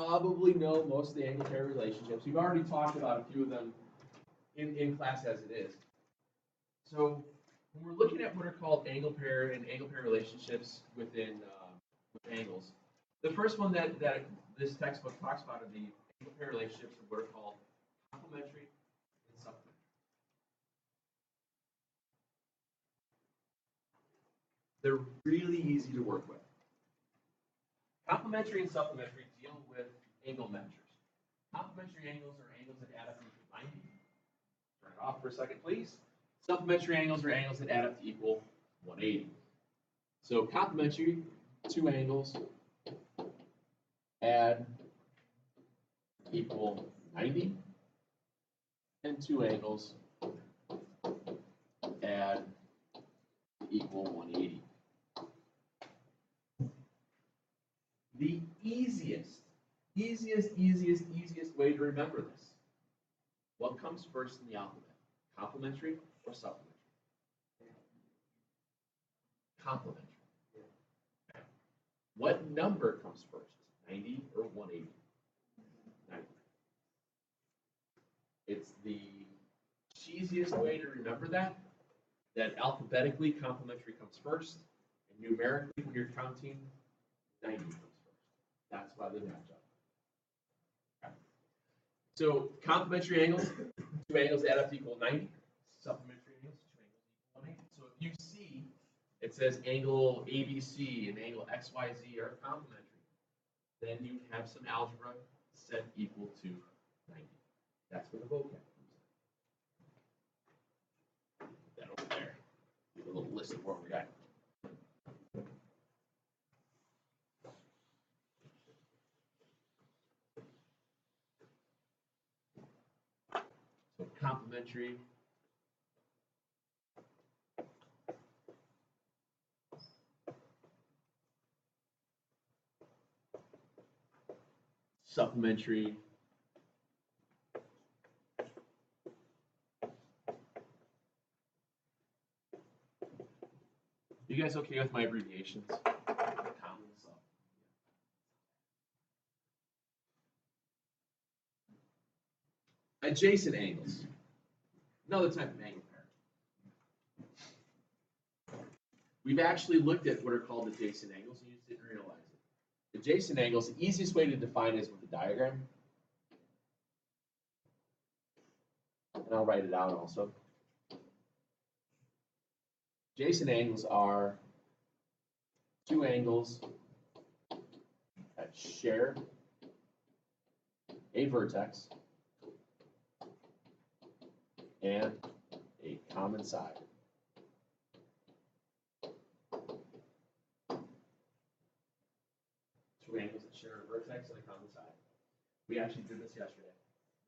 probably know most of the angle pair relationships. We've already talked about a few of them in class as it is. So when we're looking at what are called angle pair and angle pair relationships within with angles, the first one that this textbook talks about are the angle pair relationships of what are called complementary and supplementary. They're really easy to work with. Complementary and supplementary deal with angle measures. Complementary angles are angles that add up to equal 90. Turn it off for a second, please. Supplementary angles are angles that add up to equal 180. So complementary, two angles add equal 90, and two angles add equal 180. The easiest way to remember this. What comes first in the alphabet? Complementary or supplementary? Complementary. What number comes first? 90 or 180? 90. It's the cheesiest way to remember that alphabetically complementary comes first, and numerically when you're counting, 90 comes first. That's why they match up. Okay. So complementary angles, two angles add up to equal 90. Supplementary angles, two angles equal 180. So if you see it says angle ABC and angle XYZ are complementary, then you have some algebra set equal to 90. That's where the vocab comes in. Put that over there. Give a little list of what we got. So complementary. Supplementary. You guys okay with my abbreviations? Adjacent angles. Another type of angle pair. We've actually looked at what are called adjacent angles, and you just didn't realize it. Adjacent angles, the easiest way to define it is with a diagram. And I'll write it out also. Adjacent angles are two angles that share a vertex and a common side. Two angles that share a vertex and a common side. We actually did this yesterday.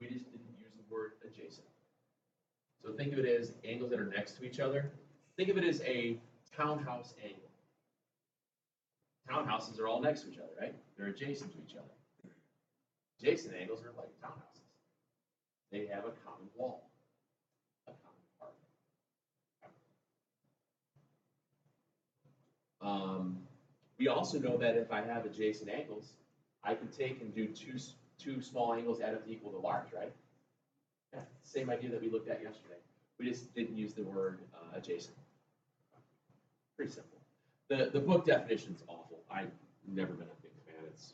We just didn't use the word adjacent. So think of it as angles that are next to each other. Think of it as a townhouse angle. Townhouses are all next to each other, right? They're adjacent to each other. Adjacent angles are like townhouses. They have a common wall, a common apartment. We also know that if I have adjacent angles, I can take and do two small angles add up to equal to large, right? Yeah, same idea that we looked at yesterday. We just didn't use the word adjacent. Pretty simple. The book definition is awful. I've never been a big fan. It's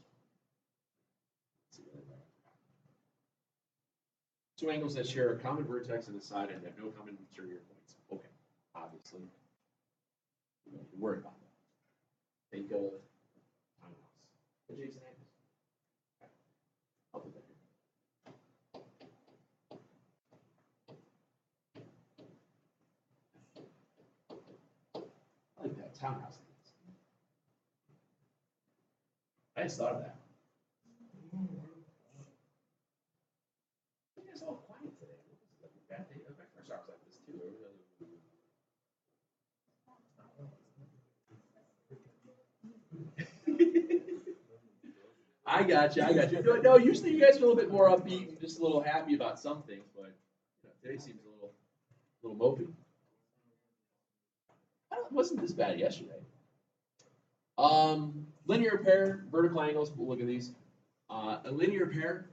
two angles that share a common vertex and a side and have no common interior points. Okay, obviously, you don't have to worry about that. Think of townhouse. Adjacent angles. Okay. I'll put that here. I like that townhouse. I just thought of that. You guys all quiet today. This is like a bad day. My first hour was like this too. I got you. No, usually you guys are a little bit more upbeat and just a little happy about some things, but today seems a little mopey. It wasn't this bad yesterday. Linear pair, vertical angles. We'll look at these. A linear pair.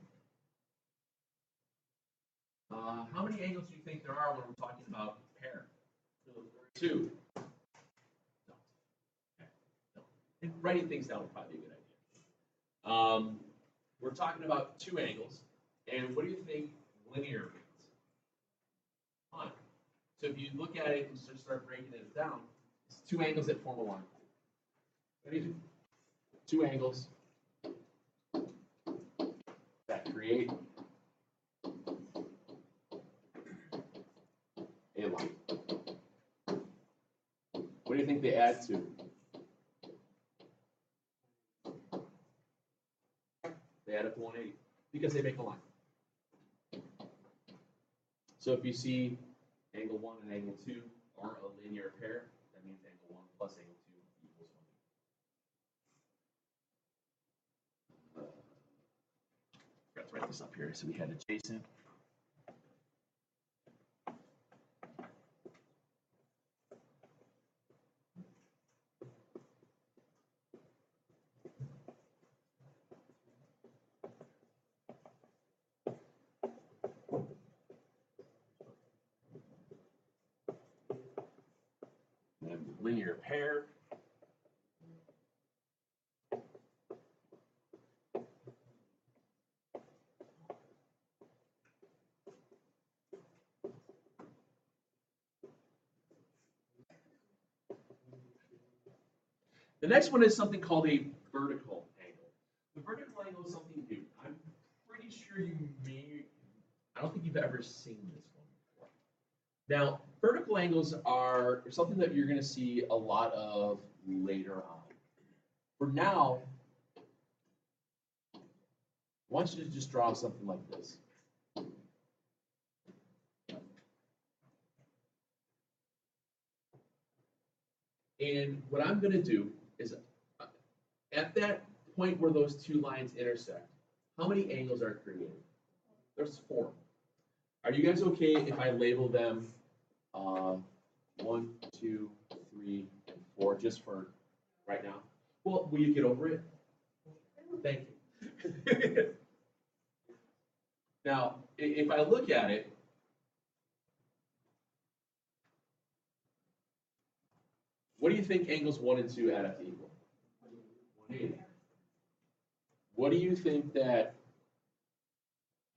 How many angles do you think there are when we're talking about pair? Two. No. Okay. No. I think writing things down would probably be a good idea. We're talking about two angles, and what do you think linear means? One. So if you look at it and just start breaking it down, it's two angles that form a line. Very easy. Two angles that create a line. What do you think they add to? They add up to 180 because they make a line. So if you see angle 1 and angle 2 are a linear pair, that means angle 1 plus angle 2 equals 180. Let's write this up here. So we had adjacent. Linear pair. The next one is something called a vertical angle. The vertical angle is something new. I'm pretty sure you may, I don't think you've ever seen this one before. Now, vertical angles are something that you're going to see a lot of later on. For now, I want you to just draw something like this. And what I'm going to do is, at that point where those two lines intersect, how many angles are created? There's 4. Are you guys okay if I label them 1, 2, 3, and 4 just for right now? Well, will you get over it? Thank you. Now, if I look at it, what do you think angles 1 and 2 add up to equal? 180. What do you think that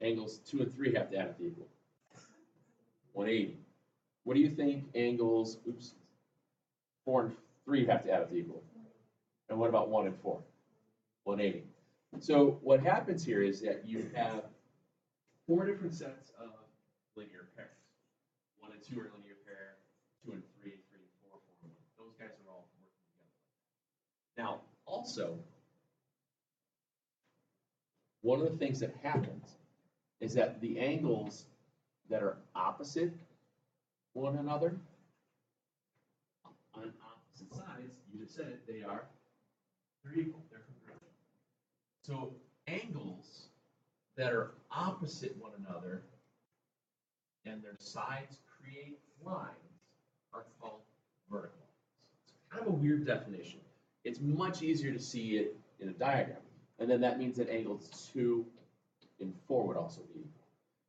angles 2 and 3 have to add up to equal? 180. What do you think angles 4 and 3 have to add up to equal? And what about 1 and 4? 180. So what happens here is that you have 4 different sets of linear pairs. 1 and 2 are linear pair, 2 and 3, 3 and 4, 4 and 1. Those guys are all working together. Now, also, one of the things that happens is that the angles that are opposite one another, on opposite sides, you just said it, they're equal, they're congruent. So angles that are opposite one another and their sides create lines are called vertical lines. It's kind of a weird definition. It's much easier to see it in a diagram. And then that means that angles 2 and 4 would also be equal.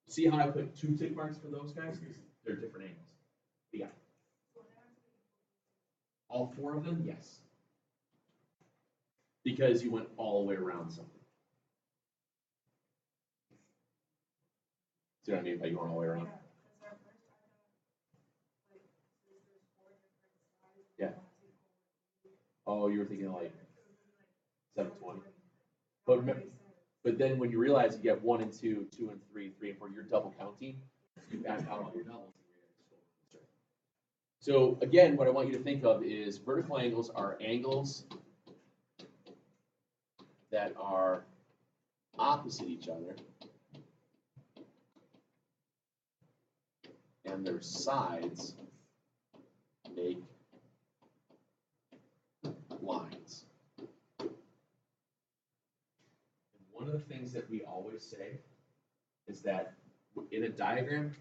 See how I put 2 tick marks for those guys? Because they're different angles. Yeah. All 4 of them? Yes. Because you went all the way around something. See what I mean by going all the way around? Yeah. Oh, you were thinking like 720. But remember, but then when you realize you get 1 and 2, 2 and 3, 3 and 4, you're double counting. You back out all your doubles. So again, what I want you to think of is vertical angles are angles that are opposite each other, and their sides make lines. And one of the things that we always say is that in a diagram,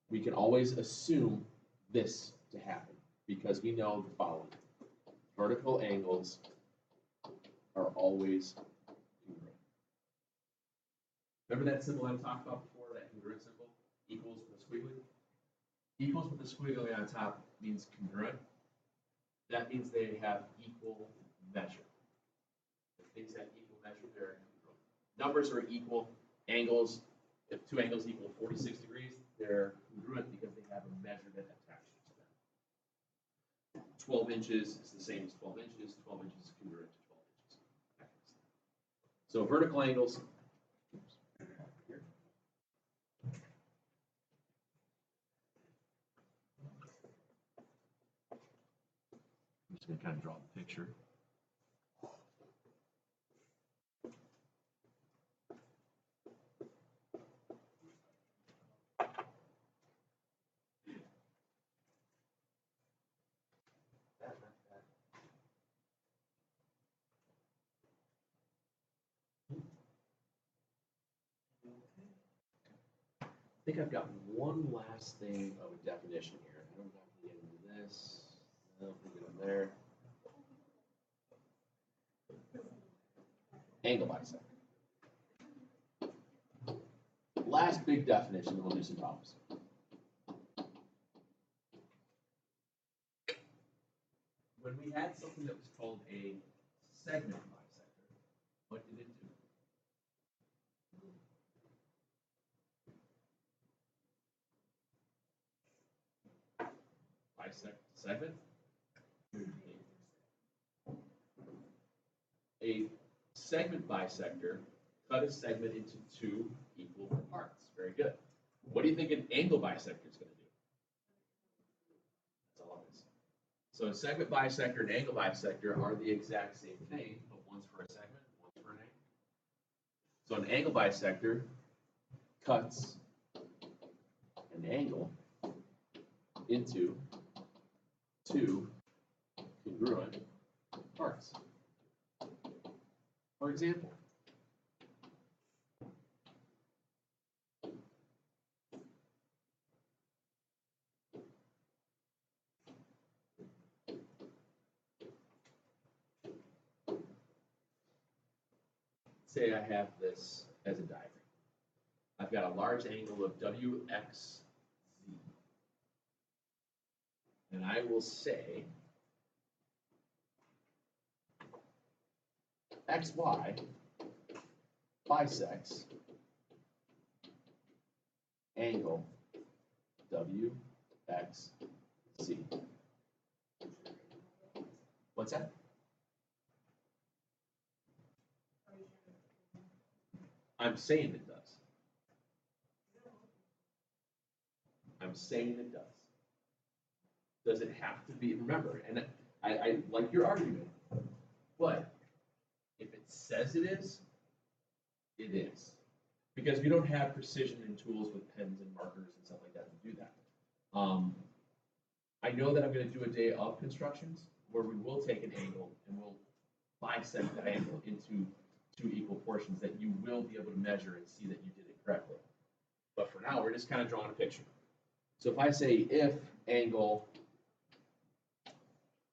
we can always assume this to happen because we know the following. Vertical angles are always congruent. Remember that symbol I talked about before, that congruent symbol? Equals with a squiggly? Equals with a squiggly on top means congruent. That means they have equal measure. If things have equal measure, they're congruent. Numbers are equal. Angles, if two angles equal 46 degrees, they're congruent because they have a measure that attaches to them. 12 inches is the same as 12 inches. 12 inches is congruent to 12 inches. So vertical angles. I'm just going to kind of draw the picture. I think I've got one last thing of a definition here. I don't have to get into this. No, we get in there. Angle bisector. Last big definition, then we'll do some problems. When we had something that was called a segment bisector, what did it do? Bisect segment. A segment bisector cut a segment into two equal parts. Very good. What do you think an angle bisector is going to do? That's all it is. So a segment bisector and angle bisector are the exact same thing, but one's for a segment, one's for an angle. So an angle bisector cuts an angle into two congruent parts. For example, say I have this as a diagram. I've got a large angle of WXZ. And I will say XY bisects angle WXZ. What's that? I'm saying it does. I'm saying it does. Does it have to be? Remember, and I like your argument, but if it says it is, it is. Because we don't have precision in tools with pens and markers and stuff like that to do that. I know that I'm going to do a day of constructions where we will take an angle and we'll bisect the angle into two equal portions that you will be able to measure and see that you did it correctly. But for now, we're just kind of drawing a picture. So if I say if angle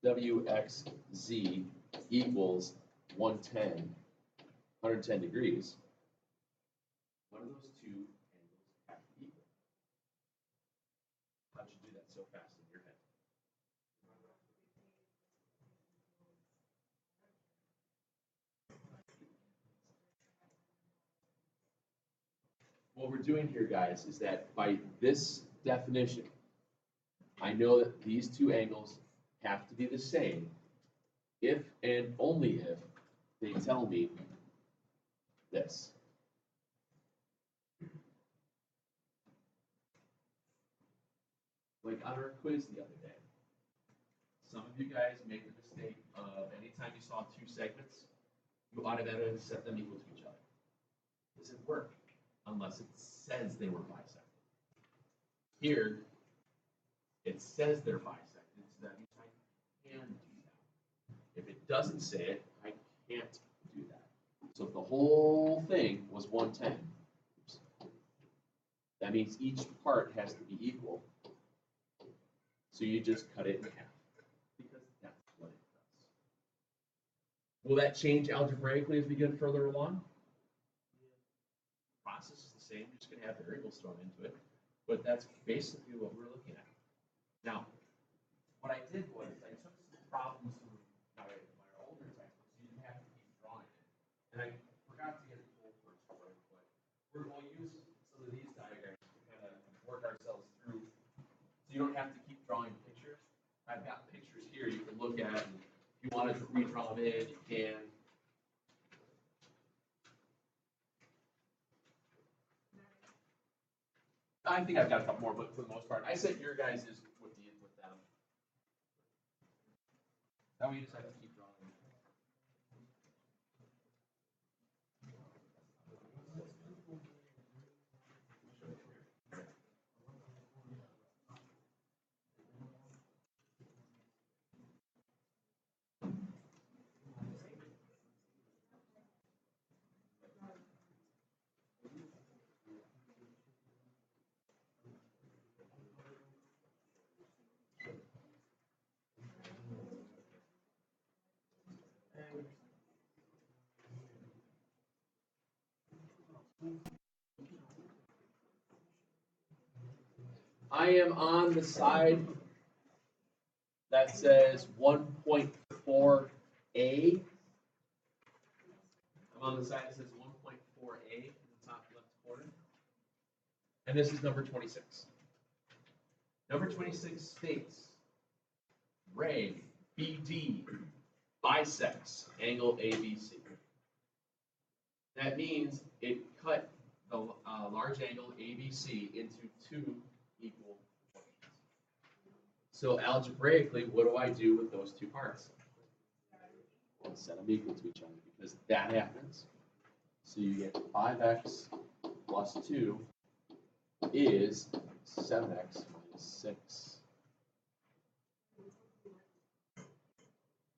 WXZ equals 110 degrees, one of those two angles have to be equal. How'd you do that so fast in your head? What we're doing here, guys, is that by this definition, I know that these two angles have to be the same if and only if they tell me this. Like on our quiz the other day, some of you guys made the mistake of anytime you saw two segments, you automatically set them equal to each other. It doesn't work unless it says they were bisected. Here, it says they're bisected, so that means I can do that. If it doesn't say it, I can't do that. So if the whole thing was 110, that means each part has to be equal. So you just cut it in half, because that's what it does. Will that change algebraically as we get further along? Fine. process is the same, you're just gonna have variables thrown into it, but that's basically what we're looking at. Now, what I did was I took some problems from my older textbooks, so you didn't have to keep drawing it. And I forgot to get the full first for it, but we'll use some of these diagrams to kind of work ourselves through, so you don't have to keep drawing pictures. I've got pictures here you can look at, and if you wanted to redraw them in, you can. I think I've got a couple more, but for the most part, I said your guys is with them. That way you just have to keep drawing. I am on the side that says 1.4a. I'm on the side that says 1.4a in the top left corner. And this is number 26. Number 26 states, ray BD bisects angle ABC. That means it cut the large angle ABC into two equal portions. So algebraically, what do I do with those two parts? Well, set them equal to each other because that happens. So you get 5x plus 2 is 7x minus 6.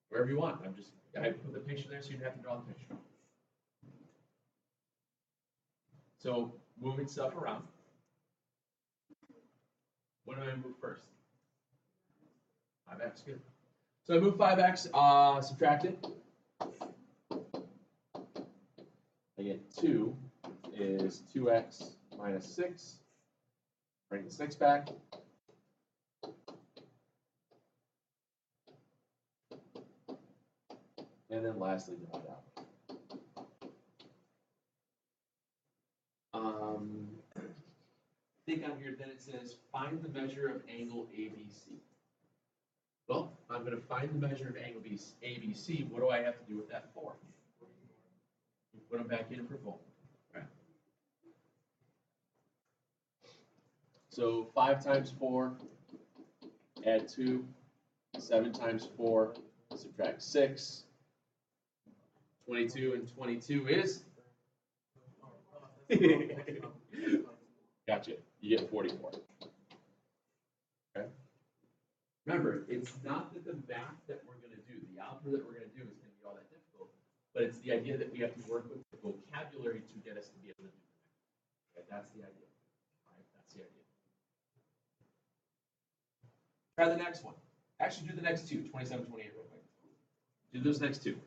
Wherever you want. I put the picture there so you don't have to draw the picture. So moving stuff around. What do I move first? 5x, good. So I move 5x, subtract it. I get 2 is 2x minus 6. Bring the 6 back. And then lastly, divide out. Think on here, then it says, find the measure of angle ABC. Well, I'm going to find the measure of angle ABC. What do I have to do with that 4? You put them back in for both. Right. So 5 times 4, add 2. 7 times 4, subtract 6. 22 and 22 is? Gotcha. You get 44. Okay. Remember, it's not that the math that we're going to do, the algebra that we're going to do is going to be all that difficult, but it's the idea that we have to work with the vocabulary to get us to be able to do the math. Okay, that's the idea. All right, that's the idea. Try the next one. Actually, do the next two, 27, 28 real quick. Do those next two.